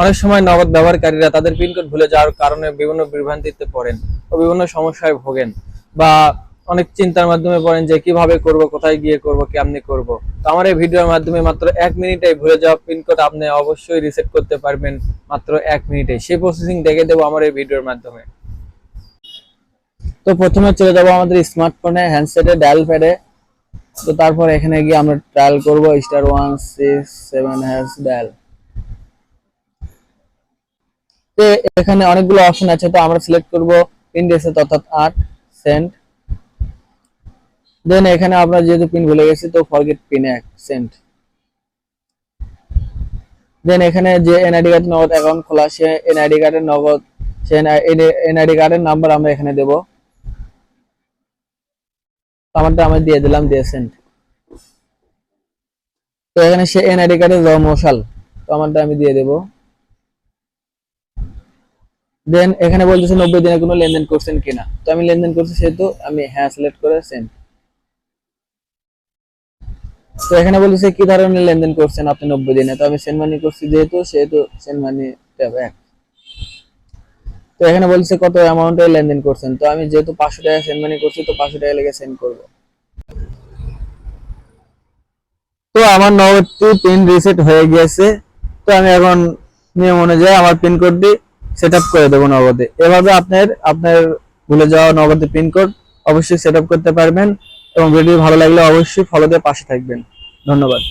অনেক সময় নগদ ব্যবহারকারীরা তাদের পিনকোড ভুলে যাওয়ার কারণে বিভিন্ন বিভ্রান্তিতে পড়েন ও বিভিন্ন সমস্যায় ভোগেন, বা অনেক চিন্তার মাধ্যমে পড়েন যে কিভাবে করব, কোথায় গিয়ে করব, কেমনে করব। তো আমার এই ভিডিওর মাধ্যমে মাত্র 1 মিনিটে ভুলে যাওয়া পিনকোড আপনি অবশ্যই রিসেট করতে পারবেন, মাত্র 1 মিনিটে। সেই প্রসেসিং দেখে দেবো আমার এই ভিডিওর মাধ্যমে। তো প্রথমে চলে যাব আমাদের স্মার্টফোনে হ্যান্ডসেটে ডায়াল প্যাডে। তো তারপর এখানে গিয়ে আমরা ট্রায়াল করব *167# ডায়াল। তো এখানে অনেকগুলো অপশন আছে, তো আমরা সিলেক্ট করব পিন রিসেট অর্থাৎ 8 সেন্ট। দেন এখানে আমরা যেহেতু পিন ভুলে গেছি তো ফরগেট পিন 1 সেন্ট। দেন এখানে যে এনআইডি কার্ড নগদ অ্যাকাউন্ট খোলা সে এনআইডি কার্ডের নগদ সে এনআইডি কার্ডের নাম্বার আমরা এখানে দেব। আমারটা আমি দিয়ে দিলাম দিয়ে সেন্ট। তো এখানে সে এনআইডি কার্ডের জন্মসাল, তো আমারটা আমি দিয়ে দেব। দেন এখানে বলতেছে 90 দিনে কোনো লেনদেন করছেন কিনা, তো আমি লেনদেন করছি সেহেতু আমি হ্যাঁ সিলেক্ট করে সেন্ড। তো এখানে বলতেছে কি ধরনের লেনদেন করছেন আপনি 90 দিনে, তো আমি সেন্ড মানি করছি যেহেতু সেহেতু সেন্ড মানি ট্যাব 1। তো এখানে বলছে কত অ্যামাউন্টে লেনদেন করছেন, তো আমি যেহেতু 500 টাকা সেন্ড মানি করছি তো 500 টাকা লেগে সেন্ড করব। তো আমার নগদটি পিন রিসেট হয়ে গিয়েছে। তো আমি এখন নিয়ম অনুযায়ী আমার পিন কোডটি সেট আপ করে দেবো নগদে। এভাবে আপনার ভুলে যাওয়া নগদের পিন কোড অবশ্যই সেট আপ করতে পারবেন। এবং ভিডিও ভালো লাগলে অবশ্যই ফলো দিয়ে পাশে থাকবেন। ধন্যবাদ।